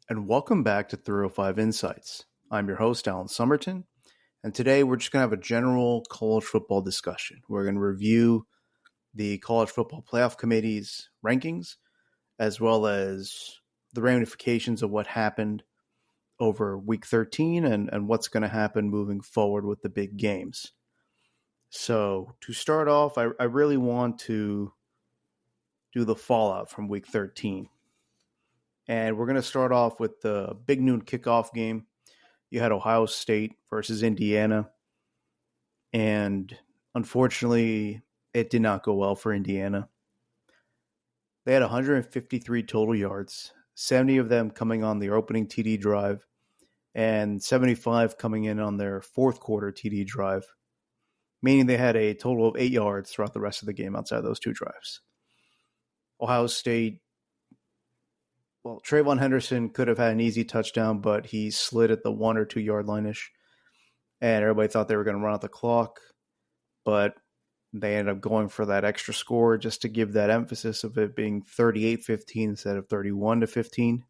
and welcome back to 305 Insights. I'm your host, Alan Somerton, and today we're just going to have a general college football discussion. We're going to review the College Football Playoff Committee's rankings, as well as the ramifications of what happened over Week 13 and what's going to happen moving forward with the big games. So to start off, I really want to do the fallout from Week 13. And we're going to start off with the big noon kickoff game. You had Ohio State versus Indiana. And unfortunately, it did not go well for Indiana. They had 153 total yards, 70 of them coming on their opening TD drive, and 75 coming in on their fourth quarter TD drive, meaning they had a total of 8 yards throughout the rest of the game outside those two drives. Ohio State, well, Trayvon Henderson could have had an easy touchdown, but he slid at the 1 or 2 yard line-ish, and everybody thought they were going to run out the clock, but they ended up going for that extra score just to give that emphasis of it being 38-15 instead of 31-15.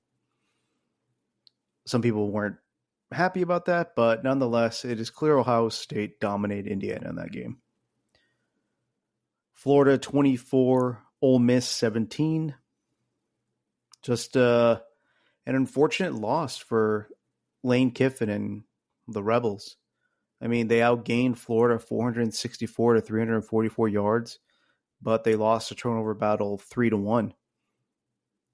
Some people weren't happy about that, but nonetheless, it is clear Ohio State dominated Indiana in that game. Florida 24, Ole Miss 17. Just an unfortunate loss for Lane Kiffin and the Rebels. I mean, they outgained Florida 464 to 344 yards, but they lost a turnover battle 3-1.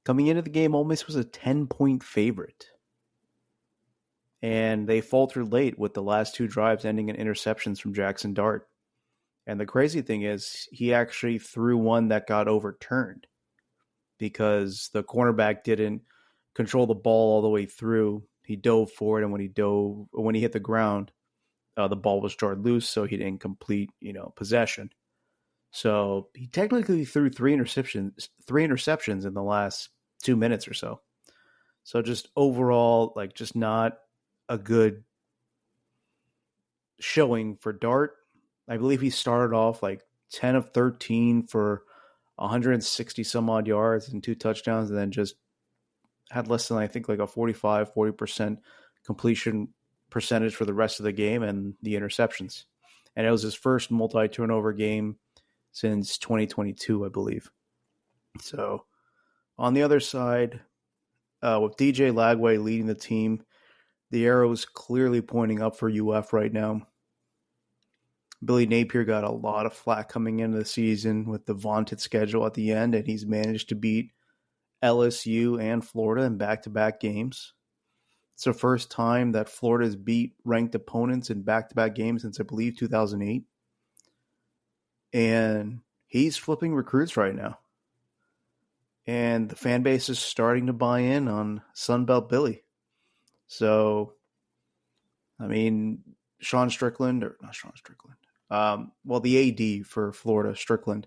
Coming into the game, Ole Miss was a 10-point favorite. And they faltered late with the last two drives ending in interceptions from Jackson Dart. And the crazy thing is, he actually threw one that got overturned because the cornerback didn't control the ball all the way through. He dove for it, and when he hit the ground, the ball was jarred loose, so he didn't complete, possession. So he technically threw three interceptions in the last 2 minutes or so. So just overall, just not a good showing for Dart. I believe he started off 10 of 13 for 160 some odd yards and 2 touchdowns, and then just had less than, I think, a 40% completion percentage for the rest of the game and the interceptions. And it was his first multi-turnover game since 2022, I believe. So on the other side, with DJ Lagway leading the team, the arrow is clearly pointing up for UF right now. Billy Napier got a lot of flack coming into the season with the vaunted schedule at the end, and he's managed to beat LSU and Florida in back-to-back games. It's the first time that Florida's beat ranked opponents in back-to-back games since, I believe, 2008. And he's flipping recruits right now. And the fan base is starting to buy in on Sunbelt Billy. So, I mean, the AD for Florida, Strickland,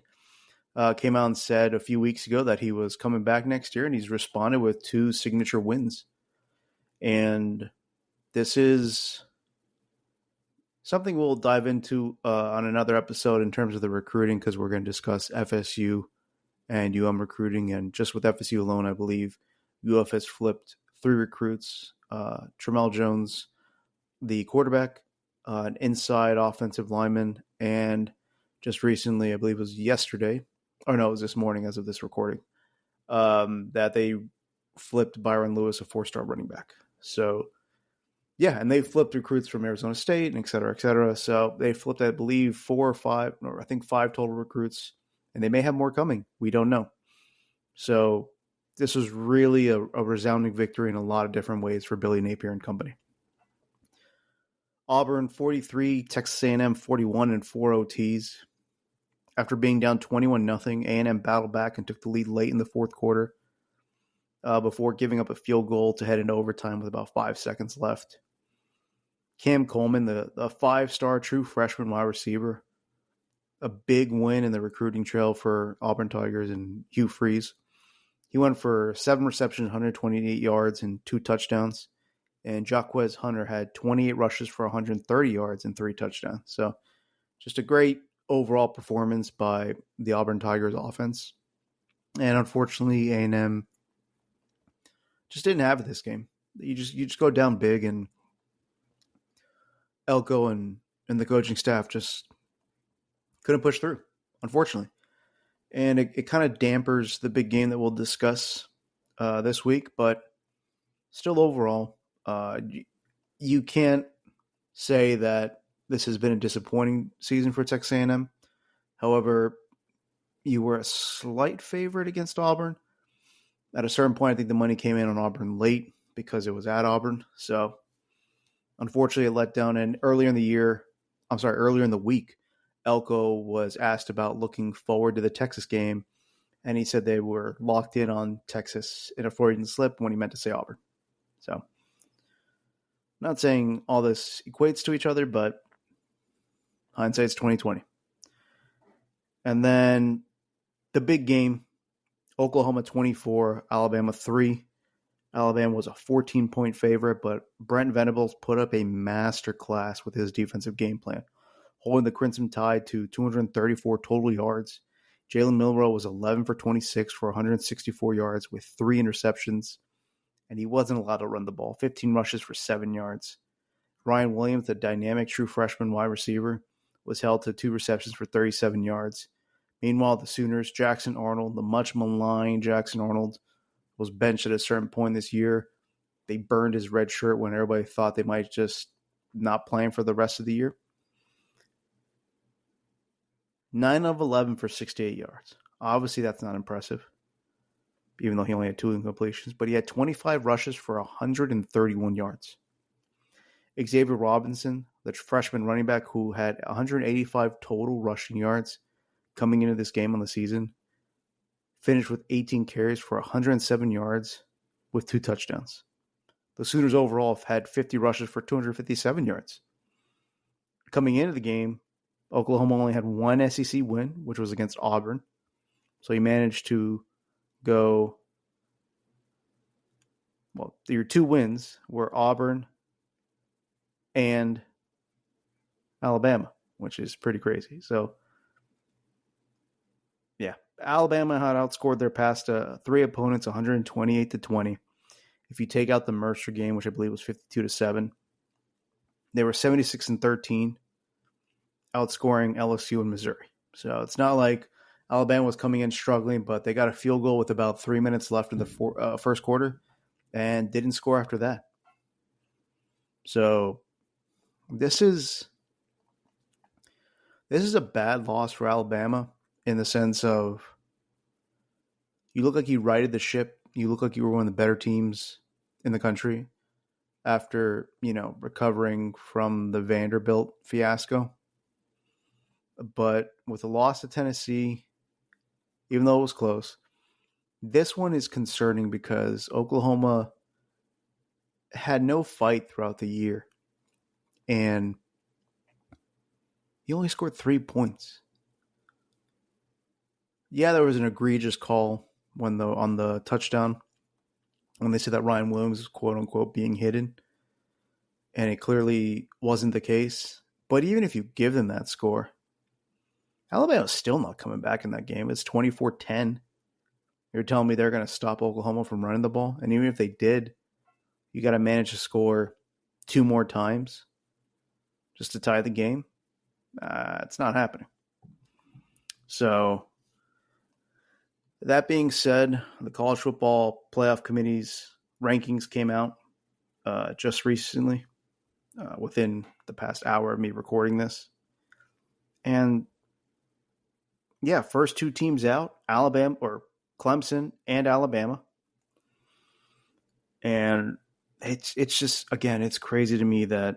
came out and said a few weeks ago that he was coming back next year, and he's responded with 2 signature wins. And this is something we'll dive into on another episode in terms of the recruiting, because we're going to discuss FSU and recruiting. And just with FSU alone, I believe UF has flipped 3 recruits. Tramel Jones, the quarterback, an inside offensive lineman, and just recently, I believe it was yesterday, or no, it was this morning as of this recording, that they flipped Byron Lewis, a 4-star running back. So, yeah, and they flipped recruits from Arizona State and et cetera, et cetera. So they flipped, I believe, 4 or 5, or I think 5 total recruits, and they may have more coming. We don't know. So this was really a resounding victory in a lot of different ways for Billy Napier and company. Auburn 43, Texas A&M 41 in 4 OTs. After being down 21-0, A&M battled back and took the lead late in the fourth quarter before giving up a field goal to head into overtime with about 5 seconds left. Cam Coleman, the 5-star true freshman wide receiver, a big win in the recruiting trail for Auburn Tigers and Hugh Freeze. He went for 7 receptions, 128 yards, and 2 touchdowns. And Jaquez Hunter had 28 rushes for 130 yards and 3 touchdowns. So just a great overall performance by the Auburn Tigers offense. And unfortunately, A&M just didn't have it this game. You just go down big, and Elko and the coaching staff just couldn't push through, unfortunately. And it kind of dampers the big game that we'll discuss this week. But still, overall, you can't say that this has been a disappointing season for Texas A&M. However, you were a slight favorite against Auburn. At a certain point, I think the money came in on Auburn late because it was at Auburn. So, unfortunately, it let down. And earlier in the week, Elko was asked about looking forward to the Texas game, and he said they were locked in on Texas in a Freudian slip when he meant to say Auburn. So, not saying all this equates to each other, but hindsight's 2020. And then the big game, Oklahoma 24, Alabama 3. Alabama was a 14-point favorite, but Brent Venables put up a masterclass with his defensive game plan, holding the Crimson Tide to 234 total yards. Jalen Milroe was 11 for 26 for 164 yards with 3 interceptions, and he wasn't allowed to run the ball. 15 rushes for 7 yards. Ryan Williams, the dynamic true freshman wide receiver, was held to 2 receptions for 37 yards. Meanwhile, the Sooners, Jackson Arnold, the much maligned Jackson Arnold, was benched at a certain point this year. They burned his red shirt when everybody thought they might just not play him for the rest of the year. 9 of 11 for 68 yards. Obviously, that's not impressive, even though he only had 2 incompletions. But he had 25 rushes for 131 yards. Xavier Robinson, the freshman running back who had 185 total rushing yards coming into this game on the season, finished with 18 carries for 107 yards with 2 touchdowns. The Sooners overall have had 50 rushes for 257 yards. Coming into the game, Oklahoma only had 1 SEC win, which was against Auburn. So he managed to go, well, your 2 wins were Auburn and Alabama, which is pretty crazy. So, yeah, Alabama had outscored their past 3 opponents 128-20. If you take out the Mercer game, which I believe was 52-7, they were 76-13, outscoring LSU and Missouri. So it's not like Alabama was coming in struggling, but they got a field goal with about 3 minutes left in the first quarter and didn't score after that. So this is a bad loss for Alabama in the sense of you look like you righted the ship. You look like you were one of the better teams in the country after, recovering from the Vanderbilt fiasco. But with a loss to Tennessee, even though it was close, this one is concerning because Oklahoma had no fight throughout the year. And he only scored 3 points. Yeah, there was an egregious call on the touchdown when they said that Ryan Williams was quote unquote being hidden. And it clearly wasn't the case. But even if you give them that score, Alabama's still not coming back in that game. It's 24-10. You're telling me they're going to stop Oklahoma from running the ball? And even if they did, you got to manage to score 2 more times just to tie the game. It's not happening. So, that being said, the College Football Playoff Committee's rankings came out just recently, within the past hour of me recording this. And, yeah, first 2 teams out, Alabama or Clemson and Alabama. And it's just, again, it's crazy to me that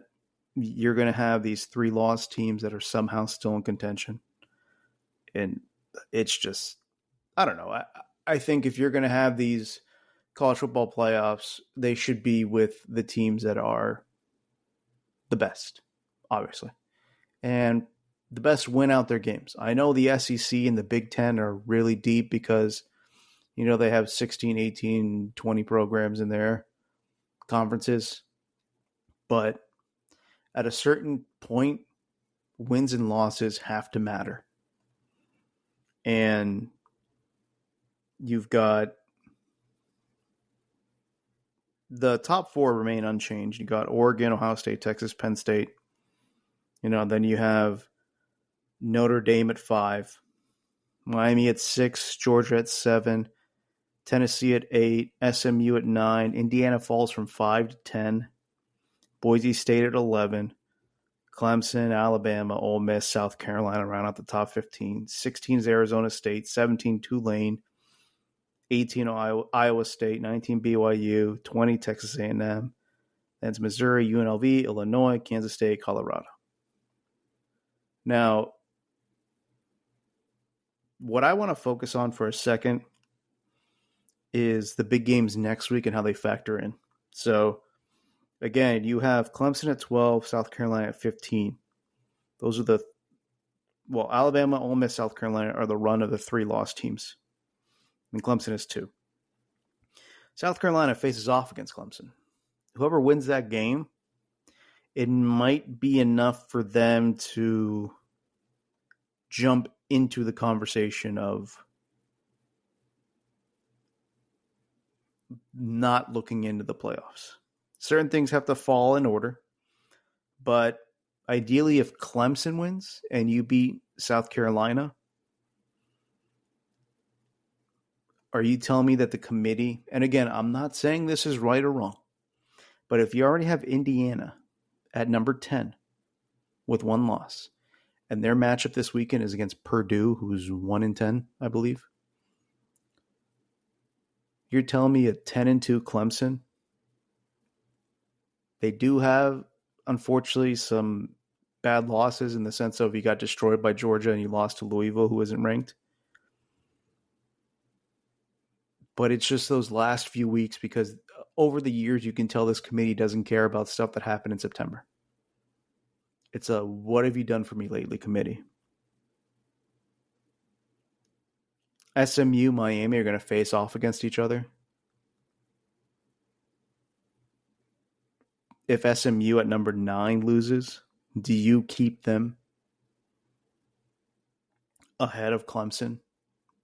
you're going to have these 3 lost teams that are somehow still in contention. And it's just, I don't know. I think if you're going to have these college football playoffs, they should be with the teams that are the best, obviously. And the best win out their games. I know the SEC and the Big Ten are really deep because, they have 16, 18, 20 programs in their conferences. But at a certain point, wins and losses have to matter. And you've got the top four remain unchanged. You got Oregon, Ohio State, Texas, Penn State. Then you have Notre Dame at 5, Miami at 6, Georgia at 7, Tennessee at 8, SMU at 9, Indiana falls from 5 to 10, Boise State at 11, Clemson, Alabama, Ole Miss, South Carolina round out the top 15. 16 is Arizona State, 17 Tulane, 18 Iowa State, 19 BYU, 20 Texas A&M. Then it's Missouri, UNLV, Illinois, Kansas State, Colorado. Now, what I want to focus on for a second is the big games next week and how they factor in. So, again, you have Clemson at 12, South Carolina at 15. Those are Alabama, Ole Miss, South Carolina are the run of the 3 lost teams. And Clemson is 2. South Carolina faces off against Clemson. Whoever wins that game, it might be enough for them to jump into the conversation of not looking into the playoffs. Certain things have to fall in order, but ideally if Clemson wins and you beat South Carolina, are you telling me that the committee, and again, I'm not saying this is right or wrong, but if you already have Indiana at number 10 with 1 loss, and their matchup this weekend is against Purdue, who's 1-10, I believe, you're telling me a 10-2 Clemson, they do have, unfortunately, some bad losses in the sense of you got destroyed by Georgia and you lost to Louisville, who isn't ranked. But it's just those last few weeks because over the years, you can tell this committee doesn't care about stuff that happened in September. It's a what have you done for me lately committee. SMU, Miami are going to face off against each other. If SMU at number 9 loses, do you keep them ahead of Clemson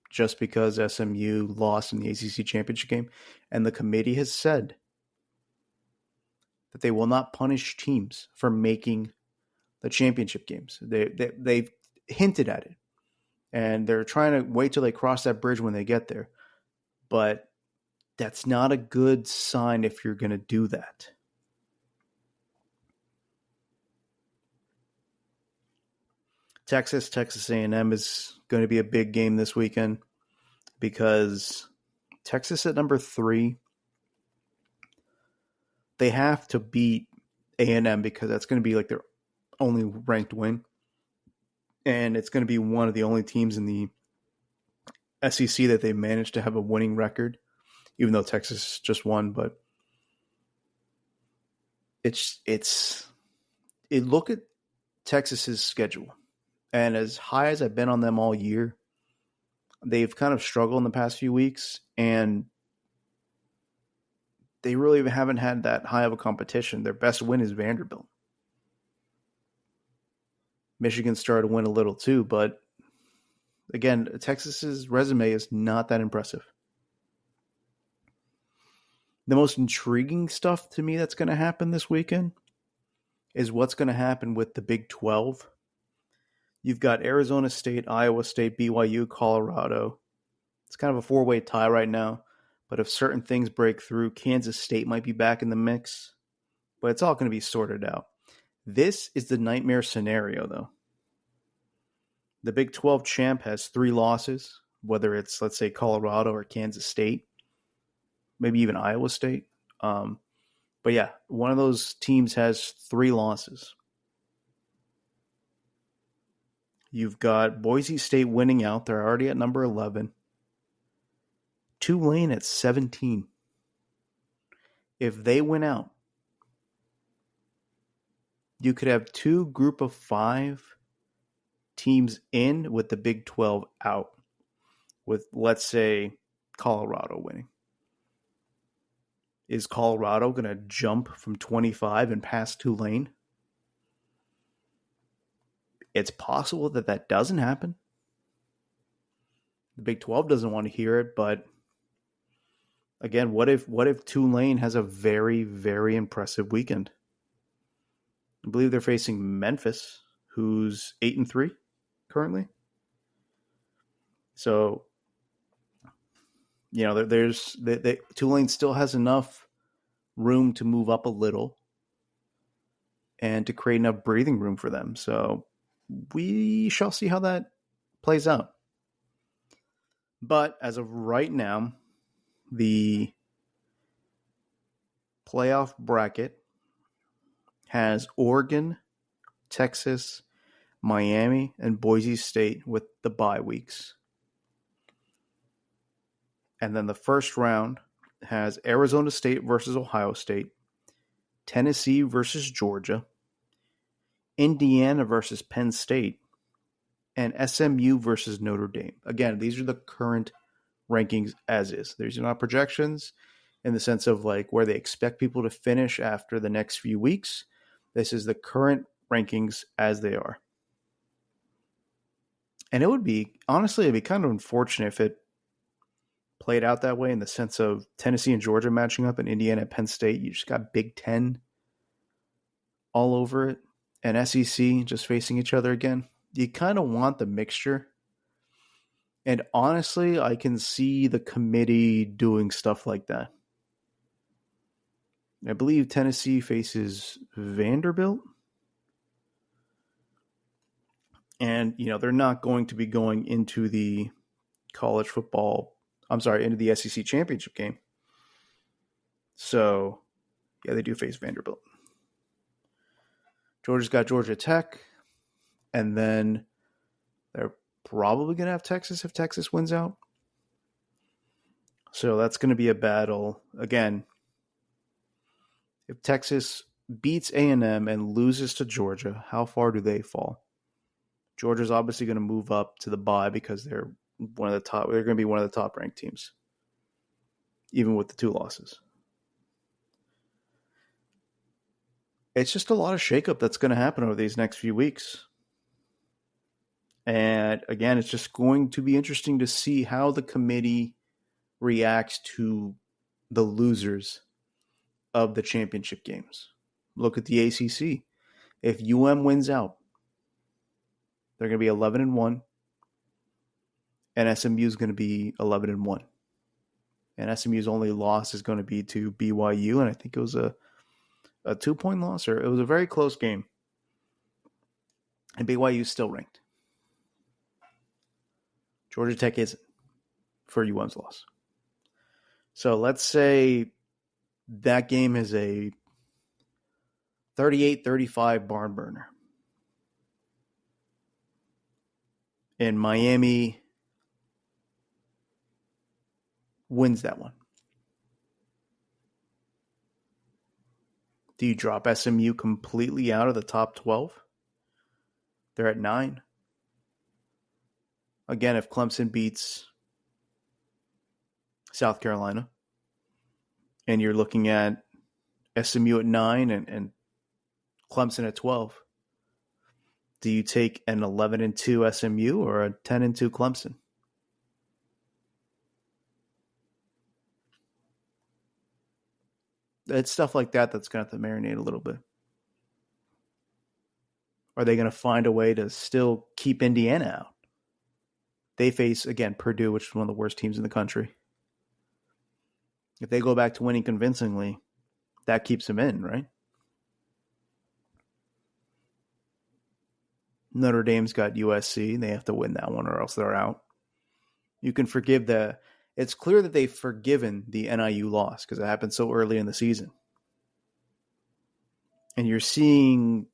just because SMU lost in the ACC championship game? And the committee has said that they will not punish teams for making the championship games. They've hinted at it, and they're trying to wait till they cross that bridge when they get there. But that's not a good sign if you're going to do that. Texas A&M is going to be a big game this weekend because Texas at number 3, they have to beat A&M because that's going to be like their only ranked win. And it's going to be one of the only teams in the SEC that they managed to have a winning record, even though Texas just won. But look at Texas's schedule. And as high as I've been on them all year, they've kind of struggled in the past few weeks, and they really haven't had that high of a competition. Their best win is Vanderbilt. Michigan started to win a little too, but again, Texas's resume is not that impressive. The most intriguing stuff to me that's going to happen this weekend is what's going to happen with the Big 12. You've got Arizona State, Iowa State, BYU, Colorado. It's kind of a 4-way tie right now. But if certain things break through, Kansas State might be back in the mix. But it's all going to be sorted out. This is the nightmare scenario, though. The Big 12 champ has 3 losses, whether it's, let's say, Colorado or Kansas State, maybe even Iowa State. But yeah, one of those teams has 3 losses. You've got Boise State winning out. They're already at number 11. Tulane at 17. If they win out, you could have 2 group of 5 teams in with the Big 12 out, with, let's say, Colorado winning. Is Colorado going to jump from 25 and pass Tulane? It's possible that doesn't happen. The Big 12 doesn't want to hear it, but again, what if Tulane has a very, very impressive weekend? I believe they're facing Memphis, who's 8-3 currently. So, there's Tulane still has enough room to move up a little and to create enough breathing room for them. So we shall see how that plays out. But as of right now, the playoff bracket has Oregon, Texas, Miami, and Boise State with the bye weeks. And then the first round has Arizona State versus Ohio State, Tennessee versus Georgia, Indiana versus Penn State, and SMU versus Notre Dame. Again, these are the current rankings as is. There's not projections in the sense of like where they expect people to finish after the next few weeks. This is the current rankings as they are. And it'd be kind of unfortunate if it played out that way in the sense of Tennessee and Georgia matching up and Indiana and Penn State. You just got Big Ten all over it and SEC just facing each other again. You kind of want the mixture. And honestly, I can see the committee doing stuff like that. I believe Tennessee faces Vanderbilt. And, they're not going to be going into the into the SEC championship game. So, yeah, they do face Vanderbilt. Georgia's got Georgia Tech. And then they're probably going to have Texas if Texas wins out. So that's going to be a battle. Again, if Texas beats A&M and loses to Georgia, how far do they fall? Georgia's obviously going to move up to the bye because they're one of the top. They're going to be one of the top ranked teams, even with the 2 losses. It's just a lot of shakeup that's going to happen over these next few weeks. And again, it's just going to be interesting to see how the committee reacts to the losers of the championship games. Look at the ACC. If UM wins out, they're going to be 11-1, and SMU is going to be 11-1. And SMU's only loss is going to be to BYU, and I think it was a 2-point loss, or it was a very close game. And BYU is still ranked. Georgia Tech isn't for UM's loss. So let's say that game is a 38-35 barn burner. And Miami wins that one. Do you drop SMU completely out of the top 12? They're at 9. Again, if Clemson beats South Carolina and you're looking at SMU at 9 and Clemson at 12, do you take an 11-2 SMU or a 10-2 Clemson? It's stuff like that that's going to have to marinate a little bit. Are they going to find a way to still keep Indiana out? They face, again, Purdue, which is one of the worst teams in the country. If they go back to winning convincingly, that keeps them in, right? Notre Dame's got USC. They have to win that one or else they're out. You can forgive it's clear that they've forgiven the NIU loss because it happened so early in the season. And you're seeing,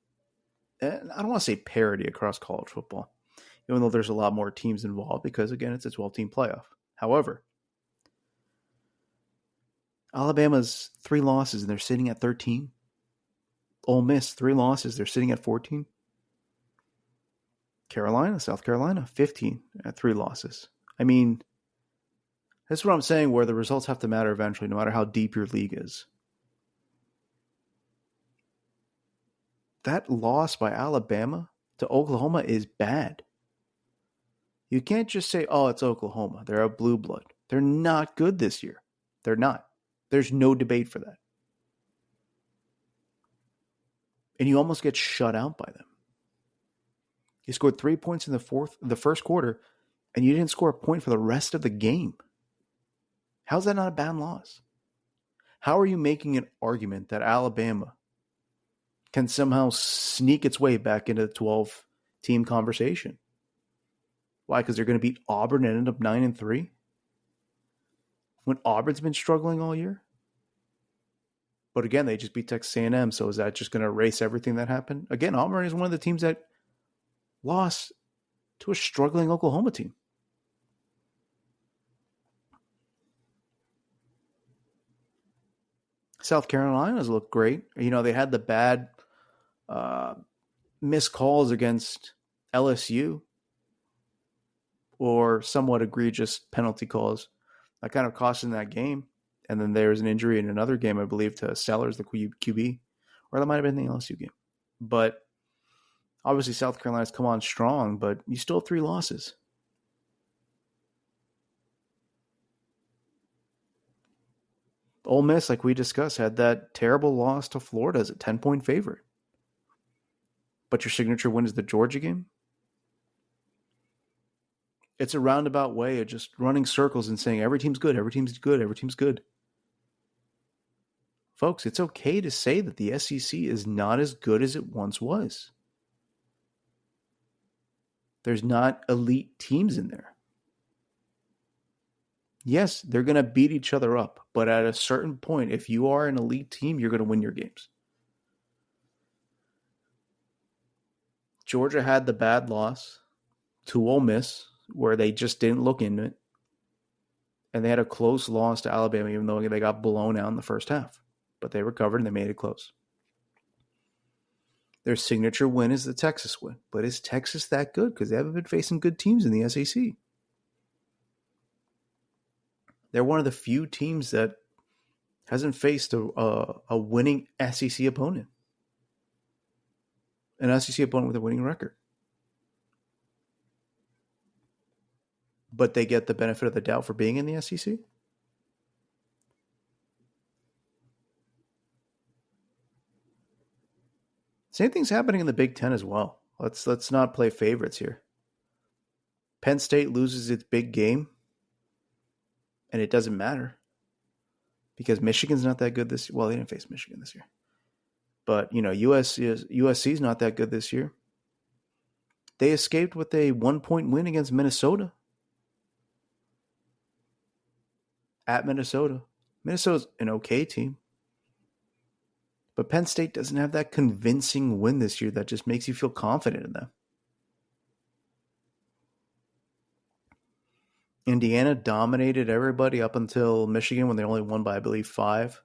I don't want to say parity across college football, even though there's a lot more teams involved because, again, it's a 12-team playoff. However, Alabama's 3 losses and they're sitting at 13. Ole Miss, 3 losses, they're sitting at 14. South Carolina, 15 at 3 losses. I mean, that's what I'm saying, where the results have to matter eventually, no matter how deep your league is. That loss by Alabama to Oklahoma is bad. You can't just say, oh, it's Oklahoma. They're a blue blood. They're not good this year. They're not. There's no debate for that. And you almost get shut out by them. You scored 3 points in the first quarter, and you didn't score a point for the rest of the game. How's that not a bad loss? How are you making an argument that Alabama can somehow sneak its way back into the 12-team conversation? Why? Because they're going to beat Auburn and end up 9-3? When Auburn's been struggling all year? But again, they just beat Texas A&M, so is that just going to erase everything that happened? Again, Auburn is one of the teams that lost to a struggling Oklahoma team. South Carolina's looked great. They had the bad missed calls against LSU or somewhat egregious penalty calls that kind of cost them that game. And then there was an injury in another game, I believe, to Sellers, the QB, or that might have been the LSU game. But obviously South Carolina's come on strong, but you still have 3 losses. Ole Miss, like we discussed, had that terrible loss to Florida as a 10-point favorite. But your signature win is the Georgia game? It's a roundabout way of just running circles and saying every team's good, every team's good, every team's good. Folks, it's okay to say that the SEC is not as good as it once was. There's not elite teams in there. Yes, they're going to beat each other up, but at a certain point, if you are an elite team, you're going to win your games. Georgia had the bad loss to Ole Miss, where they just didn't look into it. And they had a close loss to Alabama, even though they got blown out in the first half. But they recovered and they made it close. Their signature win is the Texas win. But is Texas that good? Because they haven't been facing good teams in the SEC. They're one of the few teams that hasn't faced a winning SEC opponent. An SEC opponent with a winning record. But they get the benefit of the doubt for being in the SEC? Same thing's happening in the Big Ten as well. Let's not play favorites here. Penn State loses its big game, and it doesn't matter because Michigan's not that good this year. Well, they didn't face Michigan this year. But, USC's not that good this year. They escaped with a 1-point win against Minnesota. At Minnesota. Minnesota's an okay team. But Penn State doesn't have that convincing win this year that just makes you feel confident in them. Indiana dominated everybody up until Michigan when they only won by, I believe, 5.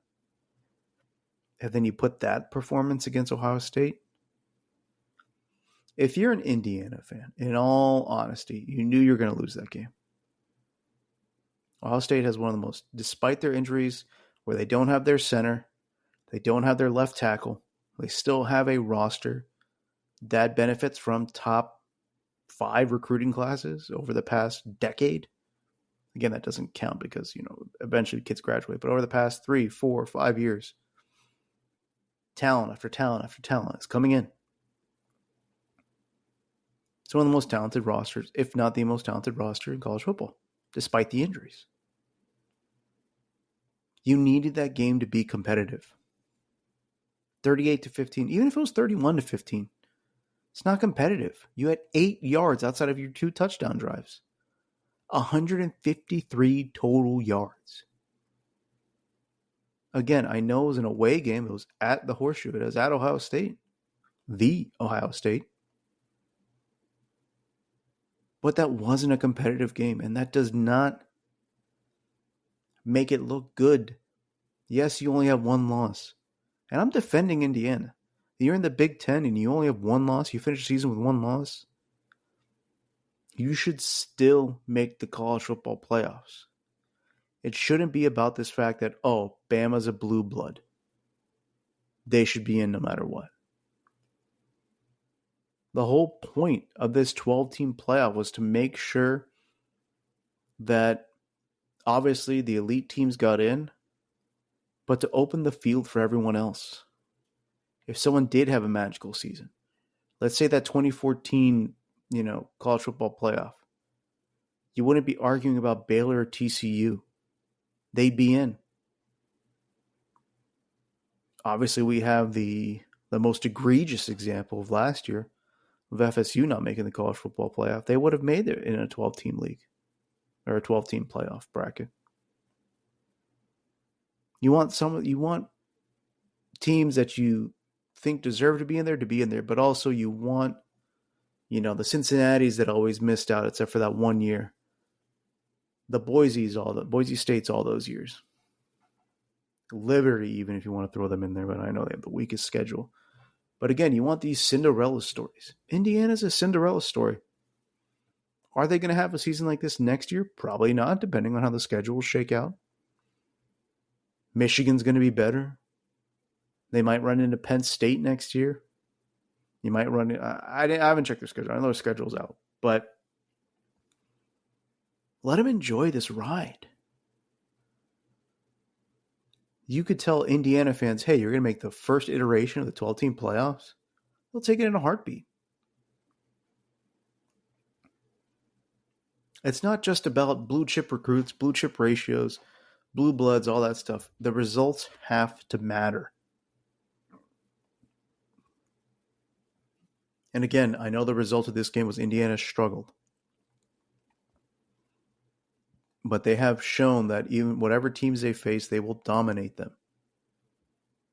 And then you put that performance against Ohio State. If you're an Indiana fan, in all honesty, you knew you were going to lose that game. Ohio State has one of the most, despite their injuries, where they don't have their center, they don't have their left tackle, they still have a roster that benefits from top 5 recruiting classes over the past decade. Again, that doesn't count because, eventually kids graduate. But over the past 3, 4, 5 years, talent after talent after talent is coming in. It's one of the most talented rosters, if not the most talented roster in college football, despite the injuries. You needed that game to be competitive. 38-15, even if it was 31-15, it's not competitive. You had 8 yards outside of your 2 touchdown drives. 153 total yards. Again, I know it was an away game. It was at the Horseshoe. It was at Ohio State. The Ohio State. But that wasn't a competitive game, and that does not make it look good. Yes, you only have 1 loss. And I'm defending Indiana. You're in the Big Ten and you only have 1 loss. You finish the season with 1 loss. You should still make the college football playoffs. It shouldn't be about this fact that, Bama's a blue blood. They should be in no matter what. The whole point of this 12-team playoff was to make sure that Obviously, the elite teams got in, but to open the field for everyone else. If someone did have a magical season, let's say that 2014, college football playoff, you wouldn't be arguing about Baylor or TCU. They'd be in. Obviously, we have the most egregious example of last year of FSU not making the college football playoff. They would have made it in a 12-team league or a 12-team playoff bracket. You want teams that you think deserve to be in there, but also you want, the Cincinnati's that always missed out except for that one year. The Boise State's all those years. Liberty, even if you want to throw them in there, but I know they have the weakest schedule. But again, you want these Cinderella stories. Indiana's a Cinderella story. Are they going to have a season like this next year? Probably not, depending on how the schedule will shake out. Michigan's going to be better. They might run into Penn State next year. You might run into, I haven't checked their schedule. I know their schedule's out. But let them enjoy this ride. You could tell Indiana fans, hey, you're going to make the first iteration of the 12-team playoffs. They'll take it in a heartbeat. It's not just about blue chip recruits, blue chip ratios, blue bloods, all that stuff. The results have to matter. And again, I know the result of this game was Indiana struggled. But they have shown that even whatever teams they face, they will dominate them.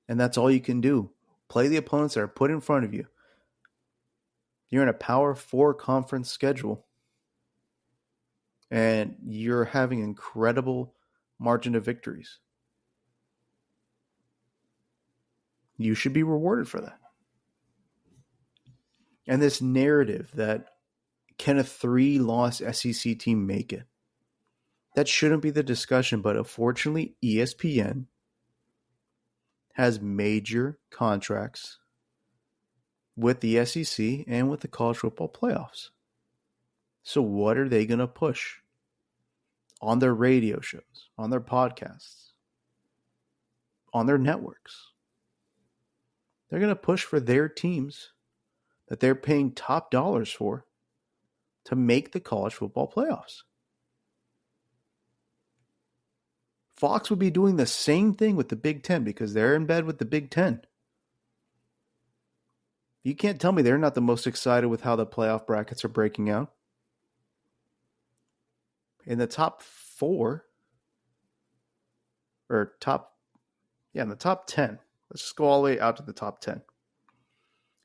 And that's all you can do. Play the opponents that are put in front of you. You're in a Power 4 conference schedule. And you're having incredible margin of victories. You should be rewarded for that. And this narrative that can a 3-loss SEC team make it? That shouldn't be the discussion, but unfortunately, ESPN has major contracts with the SEC and with the college football playoffs. So what are they going to push on their radio shows, on their podcasts, on their networks? They're going to push for their teams that they're paying top dollars for to make the college football playoffs. Fox would be doing the same thing with the Big Ten because they're in bed with the Big Ten. You can't tell me they're not the most excited with how the playoff brackets are breaking out. In the top 4, in the top 10. Let's just go all the way out to the top 10.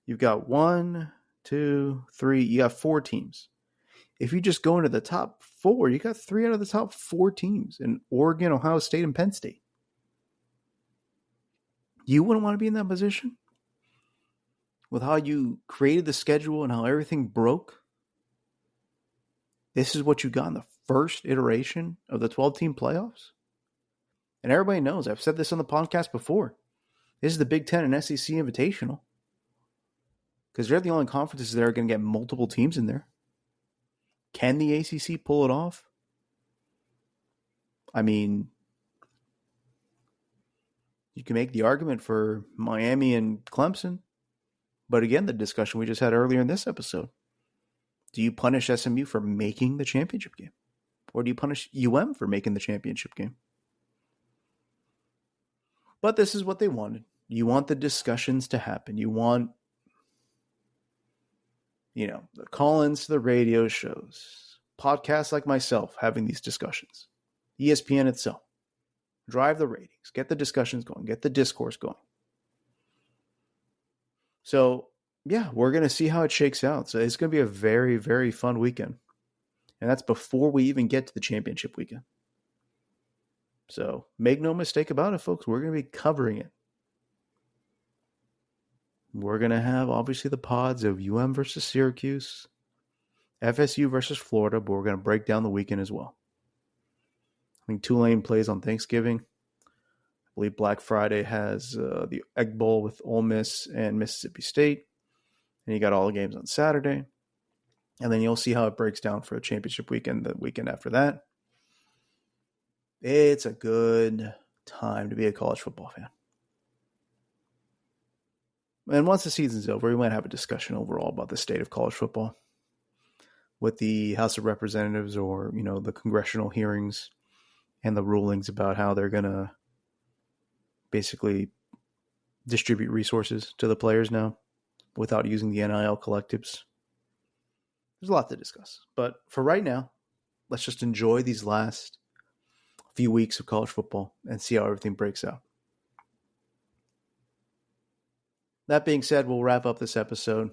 You've got 1, 2, 3, you got 4 teams. If you just go into the top 4, you got 3 out of the top 4 teams in Oregon, Ohio State, and Penn State. You wouldn't want to be in that position? With how you created the schedule and how everything broke? This is what you got in the first iteration of the 12-team playoffs? And everybody knows, I've said this on the podcast before, this is the Big Ten and SEC Invitational. Because they're the only conferences that are going to get multiple teams in there. Can the ACC pull it off? I mean, you can make the argument for Miami and Clemson. But again, the discussion we just had earlier in this episode. Do you punish SMU for making the championship game? Or do you punish UM for making the championship game? But this is what they wanted. You want the discussions to happen. You want, the call-ins to the radio shows, podcasts like myself having these discussions, ESPN itself. Drive the ratings, get the discussions going, get the discourse going. So, yeah, we're going to see how it shakes out. So it's going to be a very, very fun weekend. And that's before we even get to the championship weekend. So make no mistake about it, folks. We're going to be covering it. We're going to have, obviously, the pods of UM versus Syracuse, FSU versus Florida, but we're going to break down the weekend as well. I think Tulane plays on Thanksgiving. I believe Black Friday has the Egg Bowl with Ole Miss and Mississippi State. And you got all the games on Saturday. And then you'll see how it breaks down for a championship weekend, the weekend after that. It's a good time to be a college football fan. And once the season's over, we might have a discussion overall about the state of college football with the House of Representatives or, the congressional hearings and the rulings about how they're going to basically distribute resources to the players now without using the NIL collectives. There's a lot to discuss. But for right now, let's just enjoy these last few weeks of college football and see how everything breaks out. That being said, we'll wrap up this episode.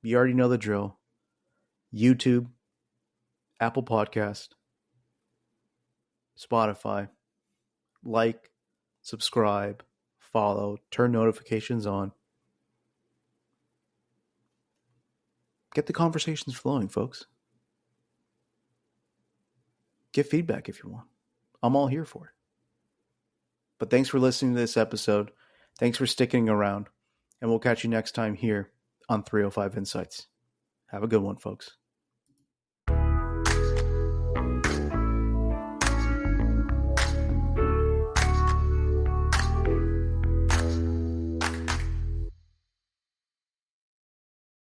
You already know the drill. YouTube, Apple Podcast, Spotify. Like, subscribe, follow, turn notifications on. Get the conversations flowing, folks. Give feedback if you want. I'm all here for it. But thanks for listening to this episode. Thanks for sticking around. And we'll catch you next time here on 305 Insights. Have a good one, folks.